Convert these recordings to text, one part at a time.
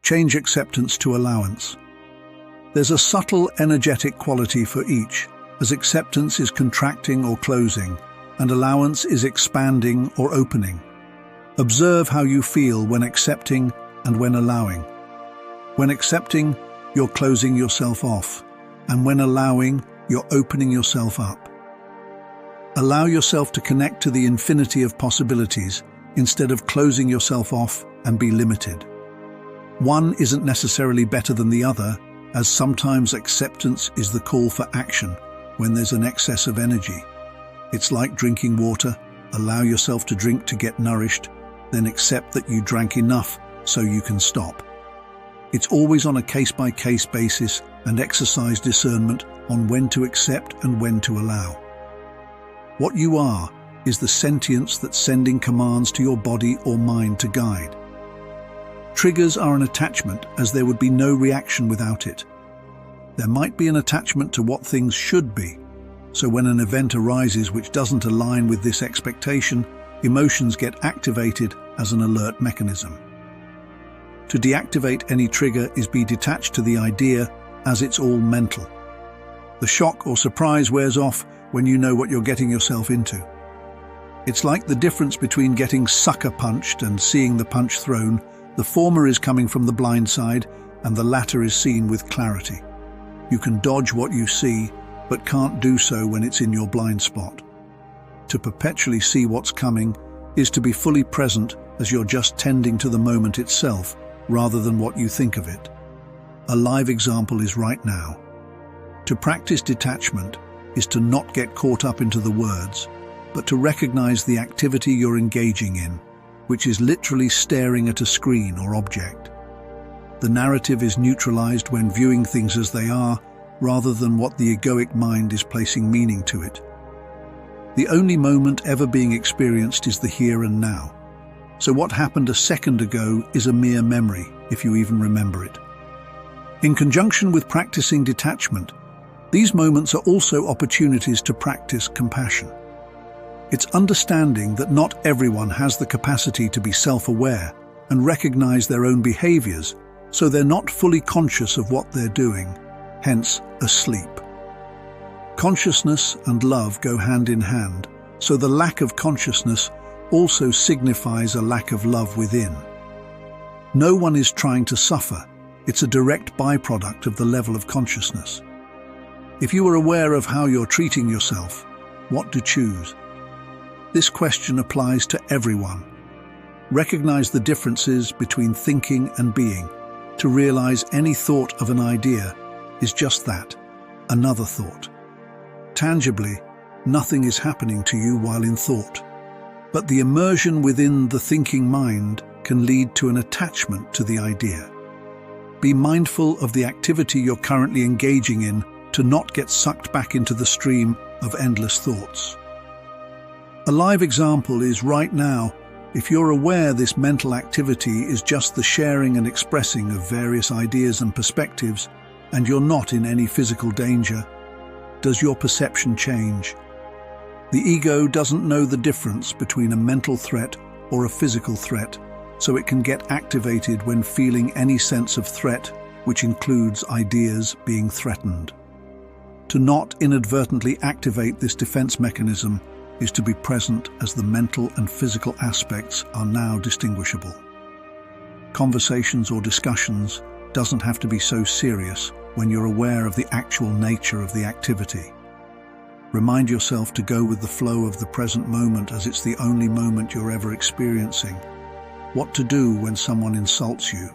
Change acceptance to allowance. There's a subtle energetic quality for each, as acceptance is contracting or closing, and allowance is expanding or opening. Observe how you feel when accepting and when allowing. When accepting, you're closing yourself off, and when allowing, you're opening yourself up. Allow yourself to connect to the infinity of possibilities instead of closing yourself off and be limited. One isn't necessarily better than the other, as sometimes acceptance is the call for action when there's an excess of energy. It's like drinking water. Allow yourself to drink to get nourished, then accept that you drank enough so you can stop. It's always on a case-by-case basis and exercise discernment on when to accept and when to allow. What you are is the sentience that's sending commands to your body or mind to guide. Triggers are an attachment, as there would be no reaction without it. There might be an attachment to what things should be, so when an event arises which doesn't align with this expectation, emotions get activated as an alert mechanism. To deactivate any trigger is be detached to the idea, as it's all mental. The shock or surprise wears off when you know what you're getting yourself into. It's like the difference between getting sucker punched and seeing the punch thrown. The former is coming from the blind side, and the latter is seen with clarity. You can dodge what you see, but can't do so when it's in your blind spot. To perpetually see what's coming is to be fully present, as you're just tending to the moment itself, rather than what you think of it. A live example is right now. To practice detachment is to not get caught up into the words, but to recognize the activity you're engaging in, which is literally staring at a screen or object. The narrative is neutralized when viewing things as they are, rather than what the egoic mind is placing meaning to it. The only moment ever being experienced is the here and now. So what happened a second ago is a mere memory, if you even remember it. In conjunction with practicing detachment, these moments are also opportunities to practice compassion. It's understanding that not everyone has the capacity to be self-aware and recognize their own behaviors, so they're not fully conscious of what they're doing, hence asleep. Consciousness and love go hand in hand, so the lack of consciousness also signifies a lack of love within. No one is trying to suffer. It's a direct byproduct of the level of consciousness. If you are aware of how you're treating yourself, what to choose? This question applies to everyone. Recognize the differences between thinking and being, to realize any thought of an idea is just that, another thought. Tangibly, nothing is happening to you while in thought, but the immersion within the thinking mind can lead to an attachment to the idea. Be mindful of the activity you're currently engaging in to not get sucked back into the stream of endless thoughts. A live example is right now. If you're aware this mental activity is just the sharing and expressing of various ideas and perspectives, and you're not in any physical danger, does your perception change? The ego doesn't know the difference between a mental threat or a physical threat, so it can get activated when feeling any sense of threat, which includes ideas being threatened. To not inadvertently activate this defense mechanism is to be present, as the mental and physical aspects are now distinguishable. Conversations or discussions doesn't have to be so serious when you're aware of the actual nature of the activity. Remind yourself to go with the flow of the present moment, as it's the only moment you're ever experiencing. What to do when someone insults you?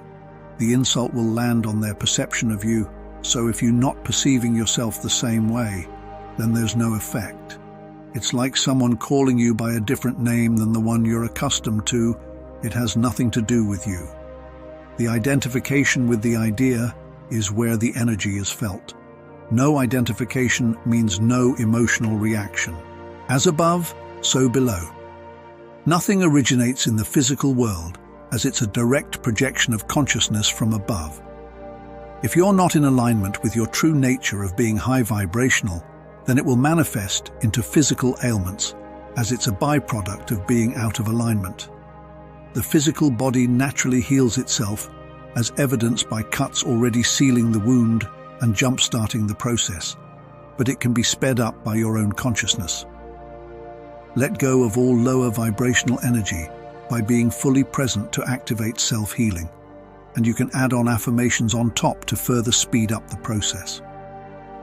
The insult will land on their perception of you, so if you're not perceiving yourself the same way, then there's no effect. It's like someone calling you by a different name than the one you're accustomed to. It has nothing to do with you. The identification with the idea is where the energy is felt. No identification means no emotional reaction. As above, so below. Nothing originates in the physical world, as it's a direct projection of consciousness from above. If you're not in alignment with your true nature of being high vibrational, then it will manifest into physical ailments, as it's a byproduct of being out of alignment. The physical body naturally heals itself as evidenced by cuts already sealing the wound and jump-starting the process, but it can be sped up by your own consciousness. Let go of all lower vibrational energy by being fully present to activate self-healing, and you can add on affirmations on top to further speed up the process.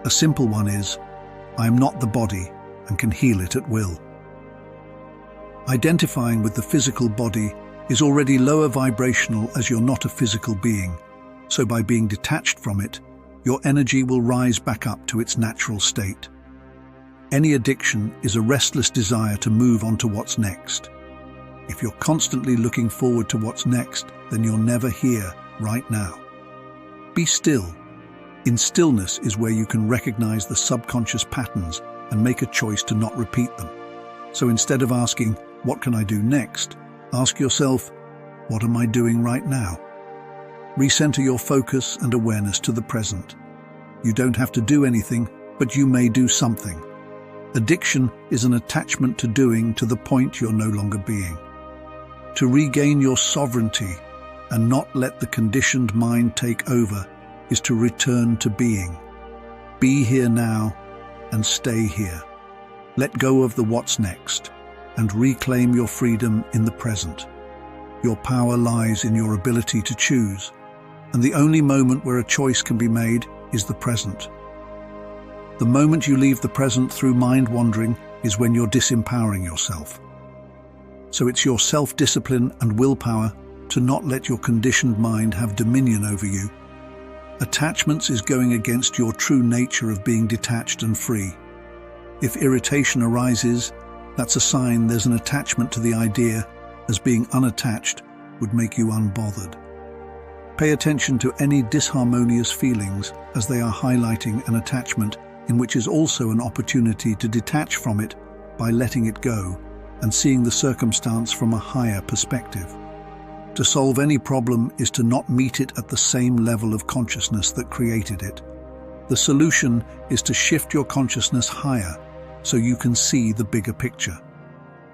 A simple one is, I am not the body and can heal it at will. Identifying with the physical body is already lower vibrational as you're not a physical being, so by being detached from it, your energy will rise back up to its natural state. Any addiction is a restless desire to move on to what's next. If you're constantly looking forward to what's next, then you're never here, right now. Be still. In stillness is where you can recognize the subconscious patterns and make a choice to not repeat them. So instead of asking, what can I do next? Ask yourself, what am I doing right now? Recenter your focus and awareness to the present. You don't have to do anything, but you may do something. Addiction is an attachment to doing to the point you're no longer being. To regain your sovereignty and not let the conditioned mind take over is to return to being. Be here now and stay here. Let go of the what's next and reclaim your freedom in the present. Your power lies in your ability to choose, and the only moment where a choice can be made is the present. The moment you leave the present through mind wandering is when you're disempowering yourself. So it's your self-discipline and willpower to not let your conditioned mind have dominion over you. Attachments is going against your true nature of being detached and free. If irritation arises, that's a sign there's an attachment to the idea, as being unattached would make you unbothered. Pay attention to any disharmonious feelings as they are highlighting an attachment in which is also an opportunity to detach from it by letting it go and seeing the circumstance from a higher perspective. To solve any problem is to not meet it at the same level of consciousness that created it. The solution is to shift your consciousness higher so you can see the bigger picture.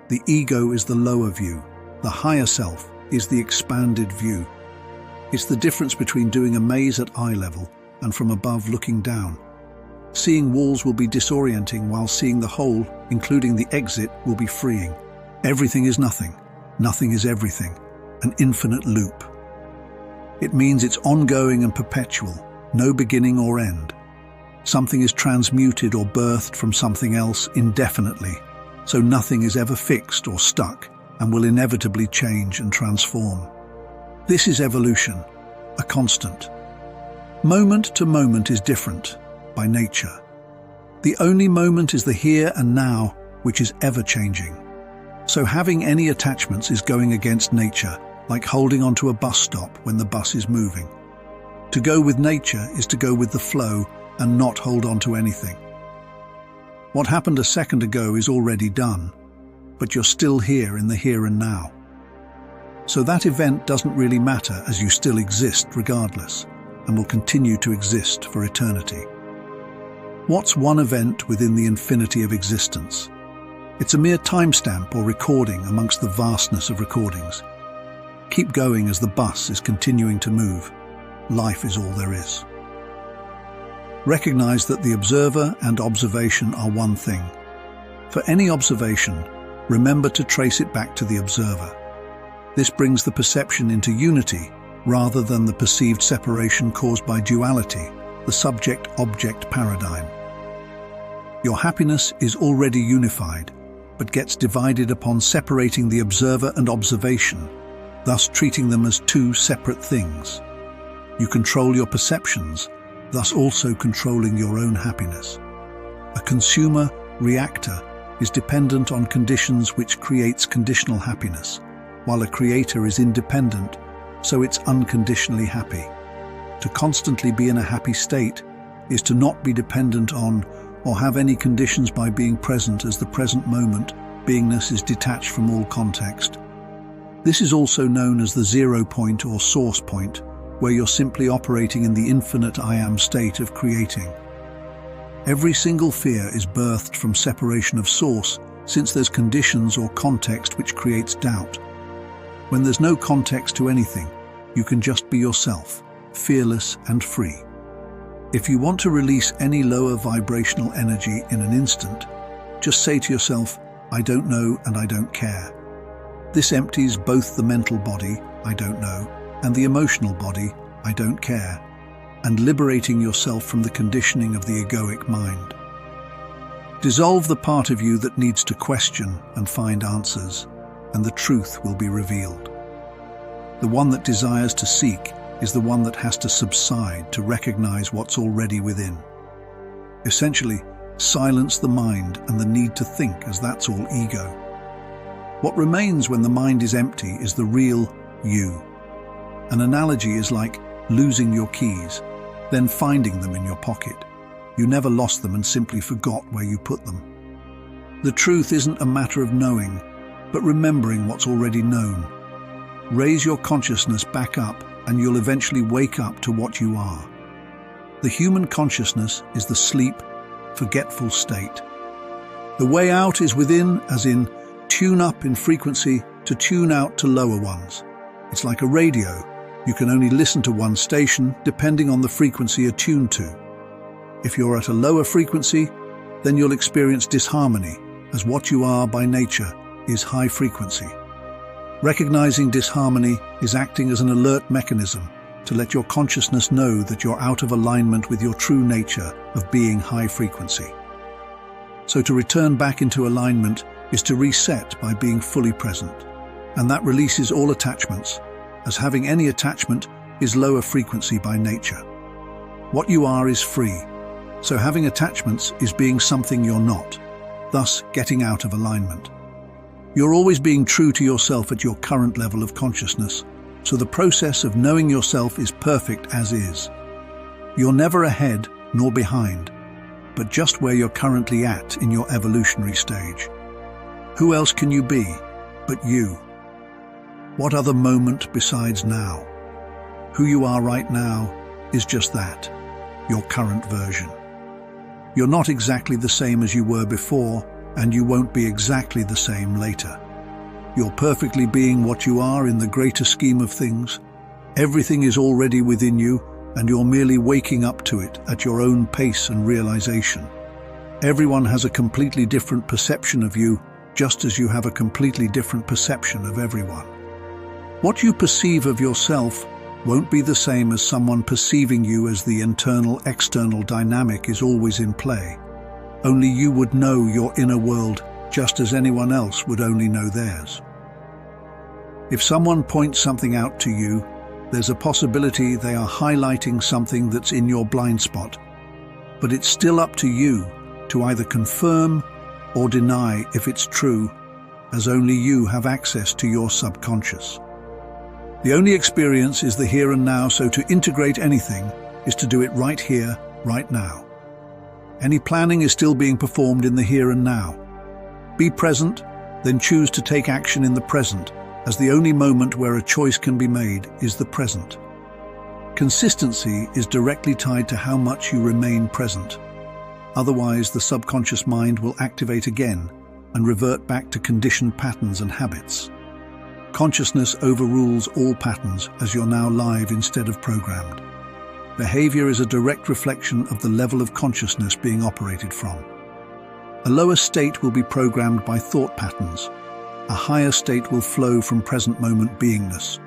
The ego is the lower view. The higher self is the expanded view. It's the difference between doing a maze at eye level and from above looking down. Seeing walls will be disorienting, while seeing the whole, including the exit, will be freeing. Everything is nothing. Nothing is everything. An infinite loop. It means it's ongoing and perpetual, no beginning or end. Something is transmuted or birthed from something else indefinitely, so nothing is ever fixed or stuck and will inevitably change and transform. This is evolution, a constant. Moment to moment is different by nature. The only moment is the here and now, which is ever changing. So having any attachments is going against nature, like holding onto a bus stop when the bus is moving. To go with nature is to go with the flow and not hold on to anything. What happened a second ago is already done, but you're still here in the here and now. So that event doesn't really matter, as you still exist regardless, and will continue to exist for eternity. What's one event within the infinity of existence? It's a mere timestamp or recording amongst the vastness of recordings. Keep going as the bus is continuing to move. Life is all there is. Recognize that the observer and observation are one thing. For any observation, remember to trace it back to the observer. This brings the perception into unity rather than the perceived separation caused by duality, the subject-object paradigm. Your happiness is already unified, but gets divided upon separating the observer and observation, thus treating them as two separate things. You control your perceptions, thus also controlling your own happiness. A consumer reactor is dependent on conditions, which creates conditional happiness, while a creator is independent, so it's unconditionally happy. To constantly be in a happy state is to not be dependent on or have any conditions by being present, as the present moment beingness is detached from all context. This is also known as the 0 point or source point, where you're simply operating in the infinite I am state of creating. Every single fear is birthed from separation of source, since there's conditions or context which creates doubt. When there's no context to anything, you can just be yourself, fearless and free. If you want to release any lower vibrational energy in an instant, just say to yourself, I don't know and I don't care. This empties both the mental body, I don't know, and the emotional body, I don't care, and liberating yourself from the conditioning of the egoic mind. Dissolve the part of you that needs to question and find answers, and the truth will be revealed. The one that desires to seek is the one that has to subside to recognize what's already within. Essentially, silence the mind and the need to think, as that's all ego. What remains when the mind is empty is the real you. An analogy is like losing your keys, then finding them in your pocket. You never lost them and simply forgot where you put them. The truth isn't a matter of knowing, but remembering what's already known. Raise your consciousness back up and you'll eventually wake up to what you are. The human consciousness is the sleep, forgetful state. The way out is within, as in tune up in frequency to tune out to lower ones. It's like a radio. You can only listen to one station depending on the frequency attuned to. If you're at a lower frequency, then you'll experience disharmony, as what you are by nature is high frequency. Recognizing disharmony is acting as an alert mechanism to let your consciousness know that you're out of alignment with your true nature of being high frequency. So to return back into alignment is to reset by being fully present, and that releases all attachments, as having any attachment is lower frequency by nature. What you are is free, so having attachments is being something you're not, thus getting out of alignment. You're always being true to yourself at your current level of consciousness, so the process of knowing yourself is perfect as is. You're never ahead nor behind, but just where you're currently at in your evolutionary stage. Who else can you be but you? What other moment besides now? Who you are right now is just that, your current version. You're not exactly the same as you were before, and you won't be exactly the same later. You're perfectly being what you are in the greater scheme of things. Everything is already within you, and you're merely waking up to it at your own pace and realization. Everyone has a completely different perception of you, just as you have a completely different perception of everyone. What you perceive of yourself won't be the same as someone perceiving you, as the internal-external dynamic is always in play. Only you would know your inner world just as anyone else would only know theirs. If someone points something out to you, there's a possibility they are highlighting something that's in your blind spot. But it's still up to you to either confirm or deny if it's true, as only you have access to your subconscious. The only experience is the here and now, so to integrate anything is to do it right here, right now. Any planning is still being performed in the here and now. Be present, then choose to take action in the present, as the only moment where a choice can be made is the present. Consistency is directly tied to how much you remain present. Otherwise, the subconscious mind will activate again and revert back to conditioned patterns and habits. Consciousness overrules all patterns, as you're now live instead of programmed. Behavior is a direct reflection of the level of consciousness being operated from. A lower state will be programmed by thought patterns. A higher state will flow from present moment beingness.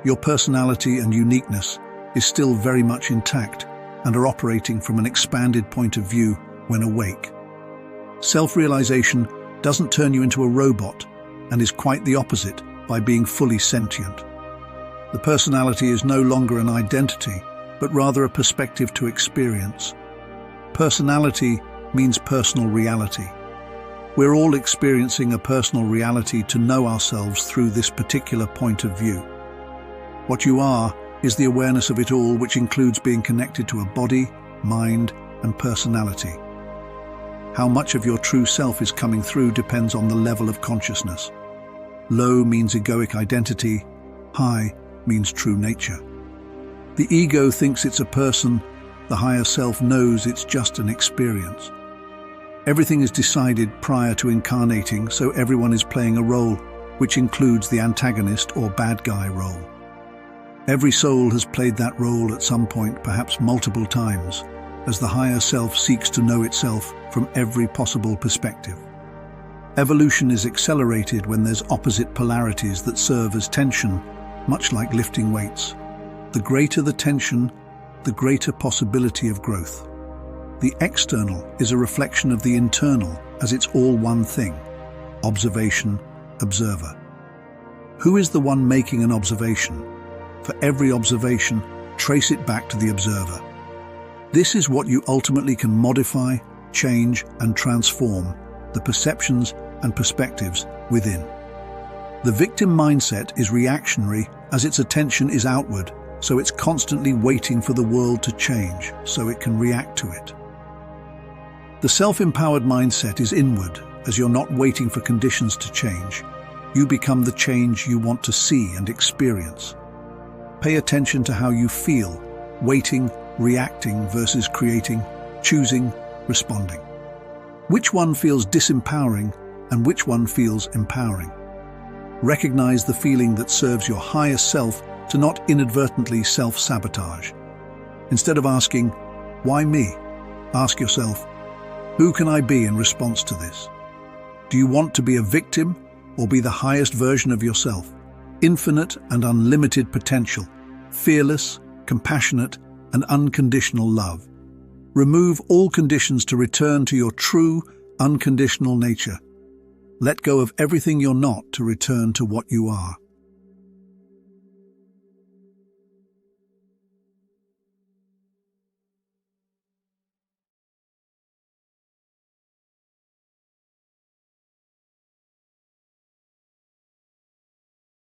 Your personality and uniqueness is still very much intact and are operating from an expanded point of view when awake. Self-realization doesn't turn you into a robot and is quite the opposite by being fully sentient. The personality is no longer an identity, but rather a perspective to experience. Personality means personal reality. We're all experiencing a personal reality to know ourselves through this particular point of view. What you are is the awareness of it all, which includes being connected to a body, mind, and personality. How much of your true self is coming through depends on the level of consciousness. Low means egoic identity, high means true nature. The ego thinks it's a person, the higher self knows it's just an experience. Everything is decided prior to incarnating, so everyone is playing a role, which includes the antagonist or bad guy role. Every soul has played that role at some point, perhaps multiple times, as the higher self seeks to know itself from every possible perspective. Evolution is accelerated when there's opposite polarities that serve as tension, much like lifting weights. The greater the tension, the greater possibility of growth. The external is a reflection of the internal, as it's all one thing: observation, observer. Who is the one making an observation? For every observation, trace it back to the observer. This is what you ultimately can modify, change, and transform: the perceptions and perspectives within. The victim mindset is reactionary, as its attention is outward, so it's constantly waiting for the world to change so it can react to it. The self-empowered mindset is inward, as you're not waiting for conditions to change. You become the change you want to see and experience. Pay attention to how you feel: waiting, reacting versus creating, choosing, responding. Which one feels disempowering and which one feels empowering? Recognize the feeling that serves your higher self to not inadvertently self-sabotage. Instead of asking, "Why me?" ask yourself, "Who can I be in response to this?" Do you want to be a victim or be the highest version of yourself? Infinite and unlimited potential, fearless, compassionate, and unconditional love. Remove all conditions to return to your true, unconditional nature. Let go of everything you're not to return to what you are.